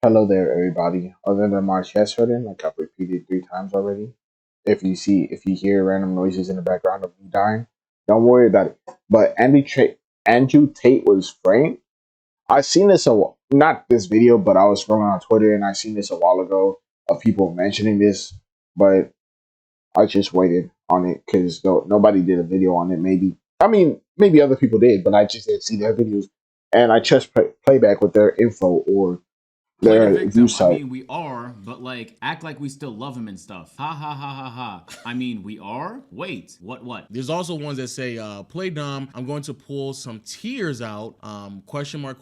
Hello there, everybody. Other than March yesterday, like I've repeated 3 times already. If you hear random noises in the background of me dying, don't worry about it. But Andrew Tate was framed. I seen this not this video, but I was scrolling on Twitter and I seen this a while ago of people mentioning this, but I just waited on it because nobody did a video on it. Maybe other people did, but I just didn't see their videos, and I just play back with their info or Play the their view victim. I site. mean, we are, but like, act like we still love him and stuff. Ha ha ha ha ha. I mean, we are? Wait, what? There's also ones that say, play dumb. I'm going to pull some tears out. Question mark,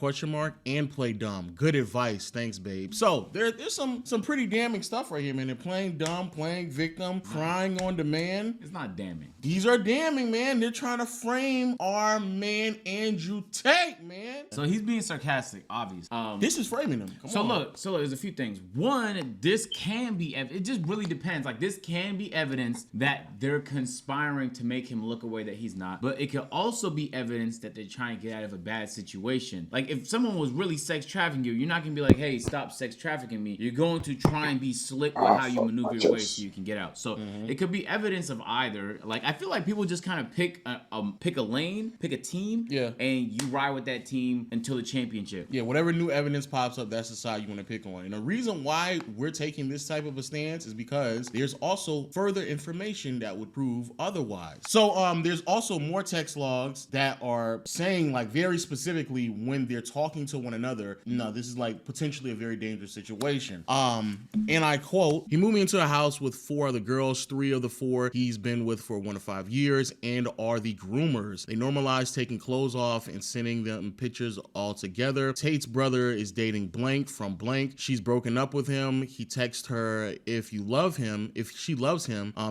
and play dumb. Good advice. Thanks, babe. So there's some pretty damning stuff right here, man. They're playing dumb, playing victim, crying on demand. It's not damning. These are damning, man. They're trying to frame our man Andrew Tate, man. So he's being sarcastic, obviously. This is framing him. Come on. Look, there's a few things. One, this can be, it just really depends. Like, this can be evidence that they're conspiring to make him look a way that he's not. But it could also be evidence that they're trying to get out of a bad situation. Like, if someone was really sex trafficking you, you're not going to be like, hey, stop sex trafficking me. You're going to try and be slick with how you maneuver your way so you can get out. So it could be evidence of either. Like, I feel like people just kind of pick a lane, pick a team, and you ride with that team until the championship. Yeah, whatever new evidence pops up, that's the side you want to pick on. And the reason why we're taking this type of a stance is because there's also further information that would prove otherwise. So there's also more text logs that are saying, like, very specifically when they're talking to one another, no, this is like potentially a very dangerous situation. And I quote, he moved me into a house with 4 other girls. 3 of the 4 he's been with for 1 to 5 years and are the groomers. They normalize taking clothes off and sending them pictures all together. Tate's brother is dating blank from blank. She's broken up with him. He texts her, if she loves him,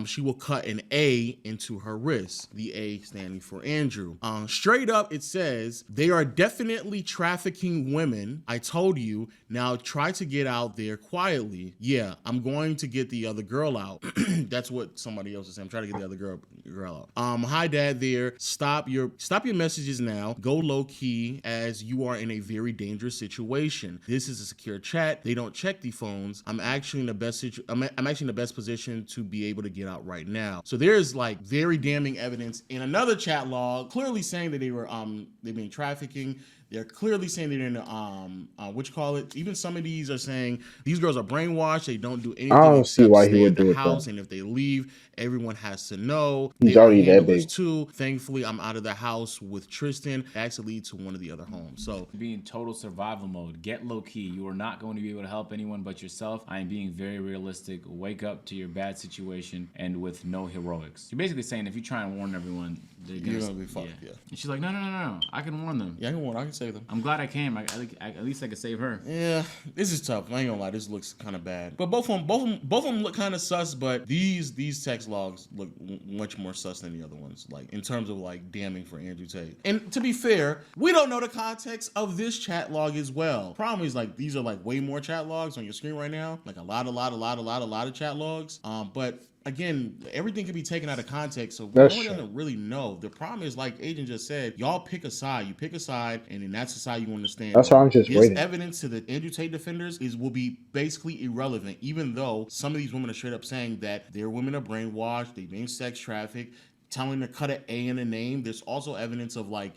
she will cut an A into her wrist. The A standing for Andrew. Straight up, it says, they are definitely trafficking women. I told you, now try to get out there quietly. Yeah, I'm going to get the other girl out. That's what somebody else is saying. I'm trying to get the other girl out. Hi dad there. Stop your messages now. Go low key as you are in a very dangerous situation. This is a secure chat. They don't check the phones. I'm actually in the best position to be able to get out right now. So there's like very damning evidence in another chat log clearly saying that they've been trafficking. They're clearly saying they're in the, even some of these are saying these girls are brainwashed. They don't do anything I don't see except why he stay would at the do it house. though. And if they leave, everyone has to know. He's They are already that handlers big. too. Thankfully, I'm out of the house with Tristan. It actually leads to one of the other homes. So Be in total survival mode. Get low key. You are not going to be able to help anyone but yourself. I am being very realistic. Wake up to your bad situation and with no heroics. You're basically saying if you try and warn everyone, you're gonna be fucked. Yeah. And she's like, no. I can warn them. Yeah, I can save them. I'm glad I came. At least I could save her. Yeah, this is tough. I ain't gonna lie, this looks kind of bad. But both of them look kind of sus. But these text logs look much more sus than the other ones. Like in terms of like damning for Andrew Tate. And to be fair, we don't know the context of this chat log as well. Problem is like these are like way more chat logs on your screen right now. Like a lot of chat logs. But again, everything can be taken out of context, so no one doesn't really know. The problem is, like Agent just said, y'all pick a side. You pick a side, and then that's the side you understand. That's why I'm just waiting. This evidence to the Andrew Tate defenders will be basically irrelevant, even though some of these women are straight up saying that their women are brainwashed, they've been sex trafficked, telling them to cut an A in the name. There's also evidence of like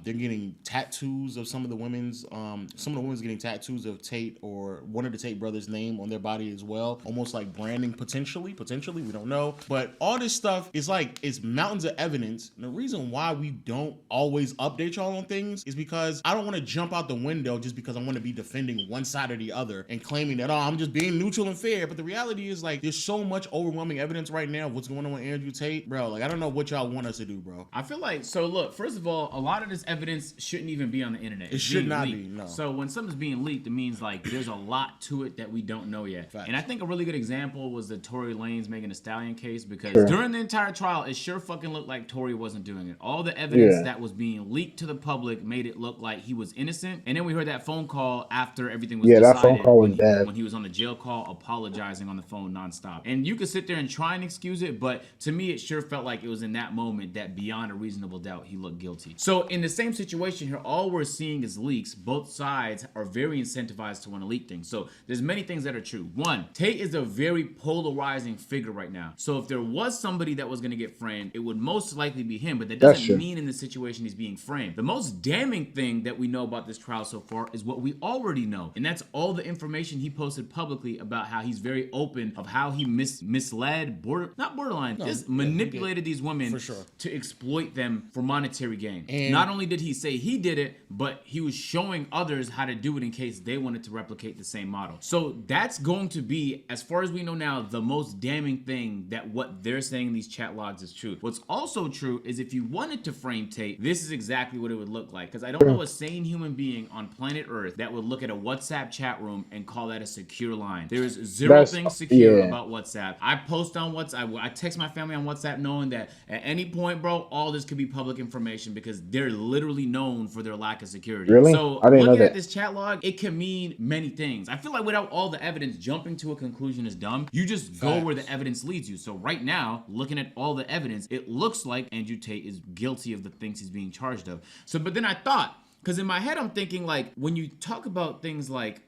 they're getting tattoos of some of the women's getting tattoos of Tate or one of the Tate brothers' name on their body as well. Almost like branding potentially, we don't know. But all this stuff is like, it's mountains of evidence. And the reason why we don't always update y'all on things is because I don't want to jump out the window just because I want to be defending one side or the other and claiming that, oh, I'm just being neutral and fair. But the reality is like, there's so much overwhelming evidence right now of what's going on with Andrew Tate. Bro, like, I don't know what y'all want us to do, bro. I feel like, so look, first of all, a lot of this evidence shouldn't even be on the internet. It should not be, no. So when something's being leaked, it means like there's a lot to it that we don't know yet. Facts. And I think a really good example was the Tory Lanez Megan Thee Stallion case, because Sure. during the entire trial, it sure fucking looked like Tory wasn't doing it. All the evidence that was being leaked to the public made it look like he was innocent. And then we heard that phone call after everything was decided. That phone call was bad. When he was on the jail call apologizing on the phone nonstop. And you could sit there and try and excuse it, but to me, it sure felt like it was in that moment that beyond a reasonable doubt, he looked guilty. So in the same situation here, all we're seeing is leaks. Both sides are very incentivized to want to leak things. So there's many things that are true. One, Tate is a very polarizing figure right now. So if there was somebody that was going to get framed, it would most likely be him, but that doesn't mean in the situation he's being framed. The most damning thing that we know about this trial so far is what we already know, and that's all the information he posted publicly about how he's very open of how he misled, manipulated these women to exploit them for monetary gain. And not only did he say he did it, but he was showing others how to do it in case they wanted to replicate the same model. So that's going to be, as far as we know now, the most damning thing, that what they're saying in these chat logs is true. What's also true is if you wanted to frame Tate, this is exactly what it would look like. Because I don't know a sane human being on planet Earth that would look at a WhatsApp chat room and call that a secure line. There's zero things secure about WhatsApp. I post on WhatsApp. I text my family on WhatsApp knowing that at any point, bro, all this could be public information because they're literally known for their lack of security. Really? So looking at this chat log, it can mean many things. I feel like without all the evidence, jumping to a conclusion is dumb. You just go where the evidence leads you. So right now, looking at all the evidence, it looks like Andrew Tate is guilty of the things he's being charged of. So, but then I thought, because in my head, I'm thinking, like, when you talk about things like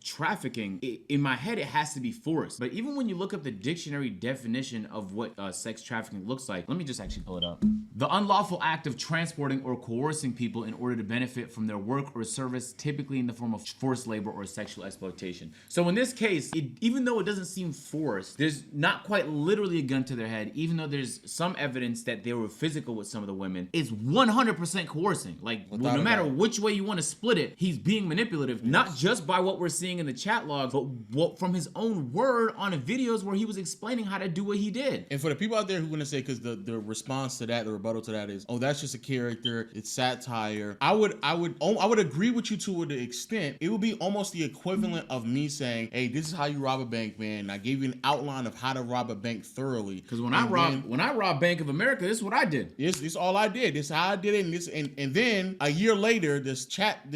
trafficking, in my head, it has to be forced. But even when you look up the dictionary definition of what sex trafficking looks like, let me just actually pull it up. The unlawful act of transporting or coercing people in order to benefit from their work or service, typically in the form of forced labor or sexual exploitation. So in this case, even though it doesn't seem forced, there's not quite literally a gun to their head, even though there's some evidence that they were physical with some of the women, it's 100% coercing. Like, no matter which way you want to split it, he's being manipulative, not just by what we're seeing in the chat logs, but from his own word on the videos where he was explaining how to do what he did. And for the people out there who want to say, because the response to that, the rebuttal to that is, oh, that's just a character, it's satire. I would agree with you to an extent. It would be almost the equivalent of me saying, hey, this is how you rob a bank, man. I gave you an outline of how to rob a bank thoroughly. Because when I robbed Bank of America, this is what I did. This all I did. This is how I did it. And then a year later, there's chat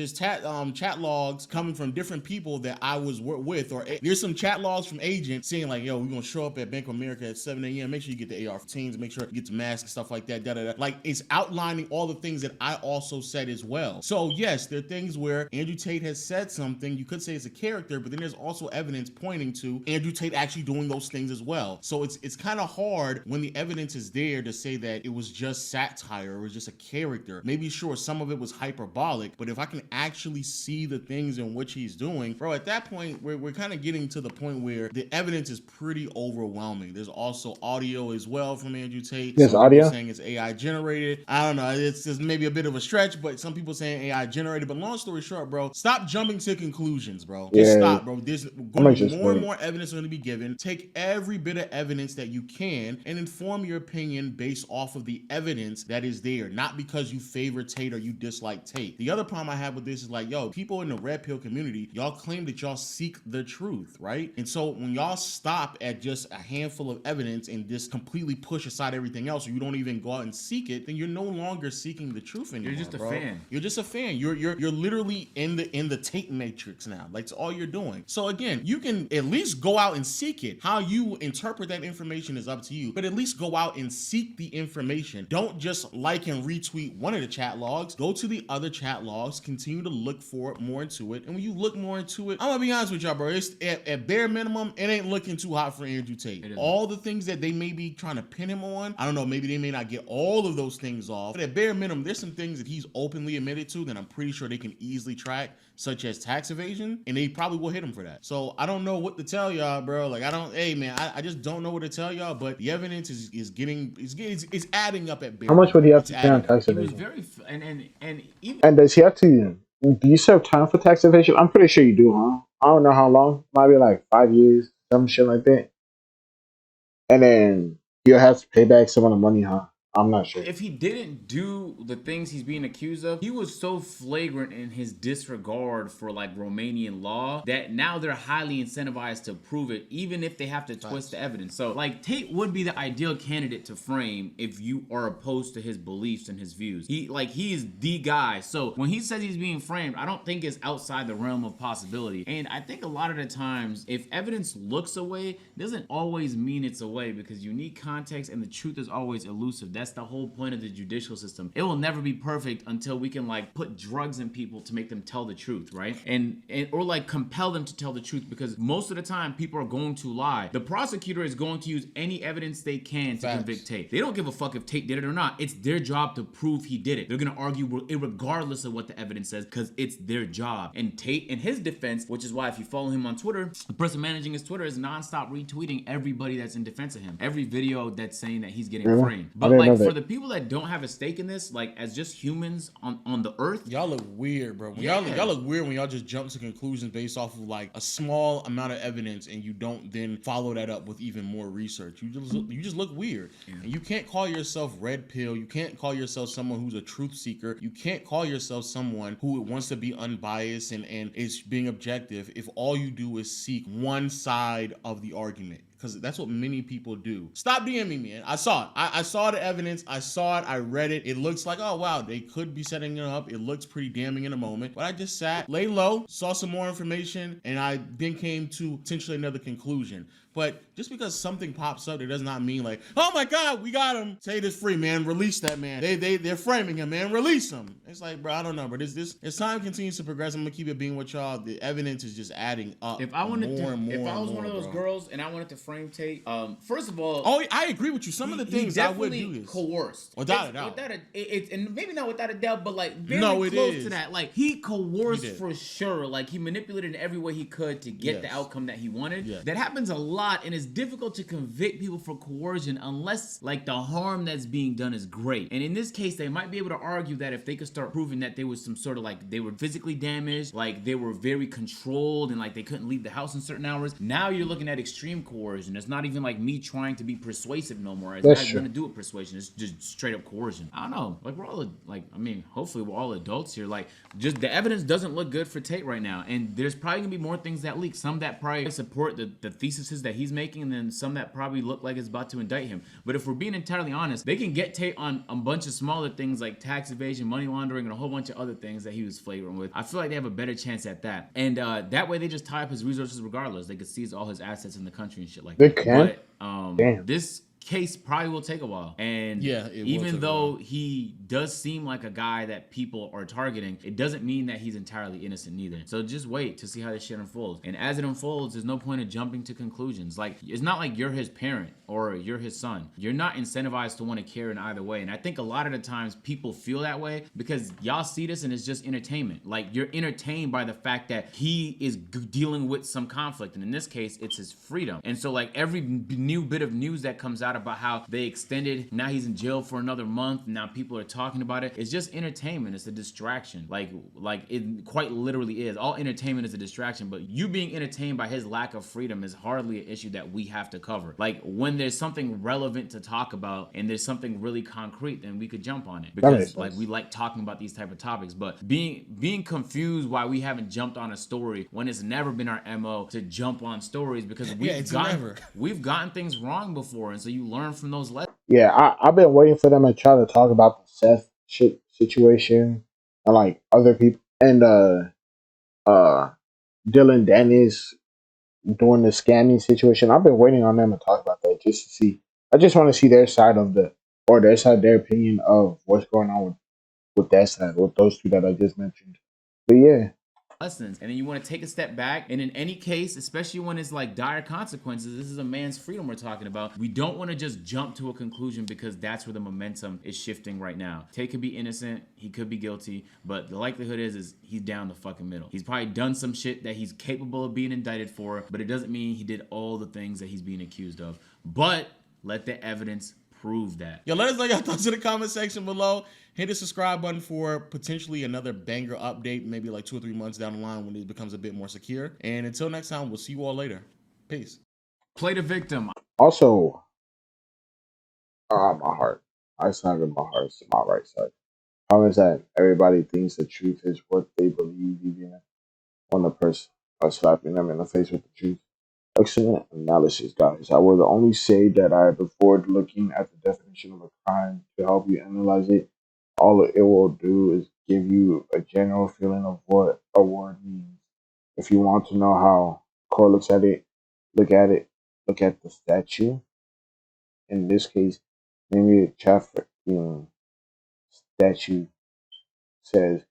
logs coming from different people that I was with, or there's some chat logs from agents saying like, yo, we're gonna show up at Bank of America at 7 a.m. Make sure you get the AR-15s, make sure you get the mask and stuff like that. Like, it's outlining all the things that I also said as well. So yes, there are things where Andrew Tate has said something. You could say it's a character, but then there's also evidence pointing to Andrew Tate actually doing those things as well. So it's kind of hard when the evidence is there to say that it was just satire, or it was just a character. Maybe sure, some of it was hyperbolic, but if I can actually see the things in which he's doing, bro, at that point, we're kind of getting to the point where the evidence is pretty overwhelming. There's also audio as well from Andrew Tate. There's audio saying it's AI generated. I don't know. It's just maybe a bit of a stretch, but some people saying AI generated. But long story short, bro, stop jumping to conclusions, bro. Just stop, bro. There's going to be more and more evidence going to be given. Take every bit of evidence that you can and inform your opinion based off of the evidence that is there, not because you favor Tate or you dislike Tate. The other problem I have with this is like, yo, people in the red pill community, y'all claim that y'all seek the truth, right? And so when y'all stop at just a handful of evidence and just completely push aside everything else, or you don't even go out and seek it, then you're no longer seeking the truth anymore. You're just a fan. You're just a fan. You're literally in the Tate matrix now. Like, it's all you're doing. So again, you can at least go out and seek it. How you interpret that information is up to you, but at least go out and seek the information. Don't just like and retweet one of the chat logs. Go to the other chat logs, continue to look for more into it. And when you look more into it, I'm gonna be honest with y'all, bro, it's at bare minimum, it ain't looking too hot for Andrew Tate. All the things that they may be trying to pin him on, I don't know, maybe they may not get all of those things off, but at bare minimum, there's some things that he's openly admitted to that I'm pretty sure they can easily track, such as tax evasion, and they probably will hit him for that. So I don't know what to tell y'all, bro. Like, I just don't know what to tell y'all, but the evidence is adding up at bare. How much would he have to pay on tax evasion? And does he have to? Do you serve time for tax evasion? I'm pretty sure you do, huh? I don't know how long. Might be like 5 years, some shit like that. And then you'll have to pay back some of the money, huh? I'm not sure. If he didn't do the things he's being accused of, he was so flagrant in his disregard for like Romanian law that now they're highly incentivized to prove it, even if they have to twist the evidence. So like Tate would be the ideal candidate to frame if you are opposed to his beliefs and his views. He is the guy. So when he says he's being framed, I don't think it's outside the realm of possibility. And I think a lot of the times, if evidence looks away, doesn't always mean it's away, because you need context and the truth is always elusive. That's That's the whole point of the judicial system. It will never be perfect until we can like put drugs in people to make them tell the truth, right? And or like compel them to tell the truth, because most of the time people are going to lie. The prosecutor is going to use any evidence they can to convict Tate. They don't give a fuck if Tate did it or not. It's their job to prove he did it. They're gonna argue regardless of what the evidence says, because it's their job. And Tate, in his defense, which is why if you follow him on Twitter, the person managing his Twitter is nonstop retweeting everybody that's in defense of him. Every video that's saying that he's getting framed. But like for the people that don't have a stake in this, like as just humans on the earth, y'all look weird, bro. Y'all look weird when y'all just jump to conclusions based off of like a small amount of evidence, and you don't then follow that up with even more research. You just look weird. And you can't call yourself red pill. You can't call yourself someone who's a truth seeker. You can't call yourself someone who wants to be unbiased and is being objective if all you do is seek one side of the argument. Because that's what many people do. Stop DMing me, man. I saw it. I saw the evidence. I saw it. I read it. It looks like, oh, wow, they could be setting it up. It looks pretty damning in a moment. But I just sat, lay low, saw some more information, and I then came to potentially another conclusion. But just because something pops up, it does not mean like, oh my God, we got him. Tate is free, man. Release that man. They're framing him, man. Release him. It's like, bro, I don't know, but as time continues to progress, I'm gonna keep it being with y'all. The evidence is just adding up. If I wanted if I was one of those girls and I wanted to frame Tate, first of all, I agree with you. Some of the things I would do is coerced, without a doubt. And maybe not without a doubt, but like very close to that. Like he coerced for sure. Like he manipulated in every way he could to get the outcome that he wanted. Yes. That happens a lot, and it's difficult to convict people for coercion unless like the harm that's being done is great. And in this case, they might be able to argue that if they could start proving that there was some sort of like they were physically damaged, like they were very controlled, and like they couldn't leave the house in certain hours. Now you're looking at extreme coercion. It's not even like me trying to be persuasive no more. It's not going to do with persuasion. It's just straight up coercion. I don't know. Like we're all like, I mean, hopefully we're all adults here. Like just the evidence doesn't look good for Tate right now, and there's probably gonna be more things that leak. Some that probably support the theses that he's making, and then some that probably look like it's about to indict him. But if we're being entirely honest, they can get Tate on a bunch of smaller things like tax evasion, money laundering, and a whole bunch of other things that he was flagrant with. I feel like they have a better chance at that. And that way they just tie up his resources regardless. They could seize all his assets in the country and shit like that. They can. But this case probably will take a while. And even though he does seem like a guy that people are targeting, it doesn't mean that he's entirely innocent neither. So just wait to see how this shit unfolds. And as it unfolds, there's no point in jumping to conclusions. Like, it's not like you're his parent or you're his son. You're not incentivized to want to care in either way. And I think a lot of the times people feel that way because y'all see this and it's just entertainment. Like, you're entertained by the fact that he is dealing with some conflict. And in this case, it's his freedom. And so like every new bit of news that comes out about how they extended, now he's in jail for another month, now people are talking about it, it's just entertainment. It's a distraction. Like it quite literally is. All entertainment is a distraction, but you being entertained by his lack of freedom is hardly an issue that we have to cover. Like when there's something relevant to talk about and there's something really concrete, then we could jump on it, because like we like talking about these type of topics. But being confused why we haven't jumped on a story when it's never been our MO to jump on stories, because we've gotten things wrong before, and so you learn from those lessons. Yeah, I've been waiting for them to try to talk about the Seth shit situation and like other people, and Dylan Dennis doing the scamming situation. I've been waiting on them to talk about that just to see. I just want to see their side of their opinion of what's going on with that side, with those two that I just mentioned. But yeah. Lessons, and then you want to take a step back, and in any case, especially when it's like dire consequences, this is a man's freedom we're talking about. We don't want to just jump to a conclusion, because that's where the momentum is shifting right now. Tate could be innocent, he could be guilty, but the likelihood is he's down the fucking middle. He's probably done some shit that he's capable of being indicted for, but it doesn't mean he did all the things that he's being accused of. But let the evidence prove that. Yo, let us know your thoughts in the comment section below. Hit the subscribe button for potentially another banger update, maybe like 2 or 3 months down the line when it becomes a bit more secure. And until next time, we'll see you all later. Peace. Play the victim. Also, my heart. I snag in my heart to my right side. How is that everybody thinks the truth is what they believe, even when the person is slapping them in the face with the truth? Excellent analysis, guys. I will only say that I have avoided looking at the definition of a crime to help you analyze it. All it will do is give you a general feeling of what a word means. If you want to know how court looks at it, look at the statute. In this case, maybe you statute says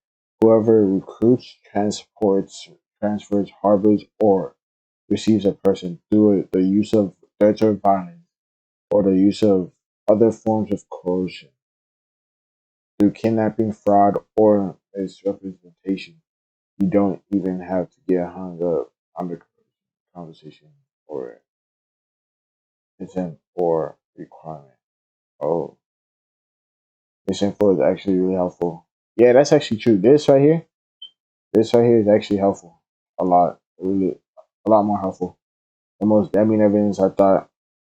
whoever recruits, transports, transfers, harbors, or receives a person through the use of threats or violence or the use of other forms of coercion through kidnapping, fraud, or misrepresentation. You don't even have to get hung up on the conversation or consent or requirement. Oh, this info is actually really helpful. Yeah, that's actually true. This right here is actually helpful. A lot. Really, a lot more helpful. The most damning evidence I thought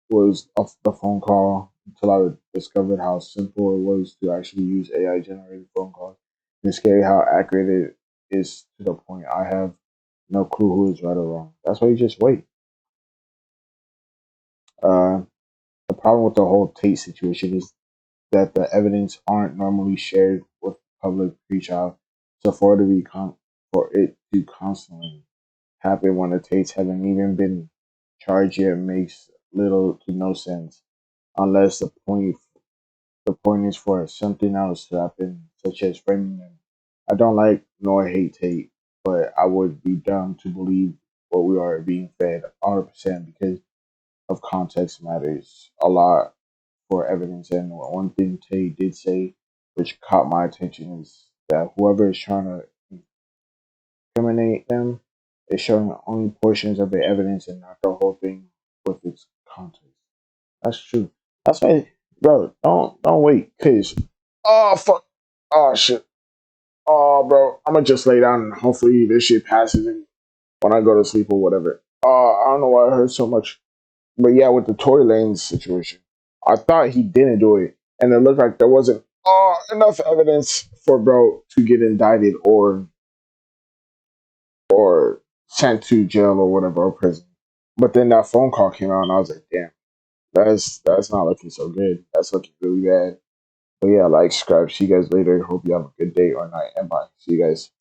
was off the phone call until I discovered how simple it was to actually use AI generated phone calls. It's scary how accurate it is to the point I have no clue who is right or wrong. That's why you just wait. Uh, the problem with the whole Tate situation is that the evidence aren't normally shared with the public pre-trial, so for it to constantly happen when the Tates haven't even been charged yet makes little to no sense, unless the point is for something else to happen, such as framing them. I don't like nor hate Tate, but I would be dumb to believe what we are being fed 100% because of context matters a lot for evidence. And one thing Tate did say, which caught my attention, is that whoever is trying to incriminate them is showing only portions of the evidence and not the whole thing with its context. That's true. That's why, bro. Don't wait, cause oh fuck, oh shit, oh bro. I'm gonna just lay down and hopefully this shit passes and when I go to sleep or whatever. I don't know why I heard so much, but yeah, with the Tory Lanez situation, I thought he didn't do it, and it looked like there wasn't enough evidence for bro to get indicted or sent to jail or whatever or prison. But then that phone call came out, and I was like, damn, that's not looking so good. That's looking really bad. But yeah, like, subscribe. See you guys later. Hope you have a good day or night. And bye. See you guys.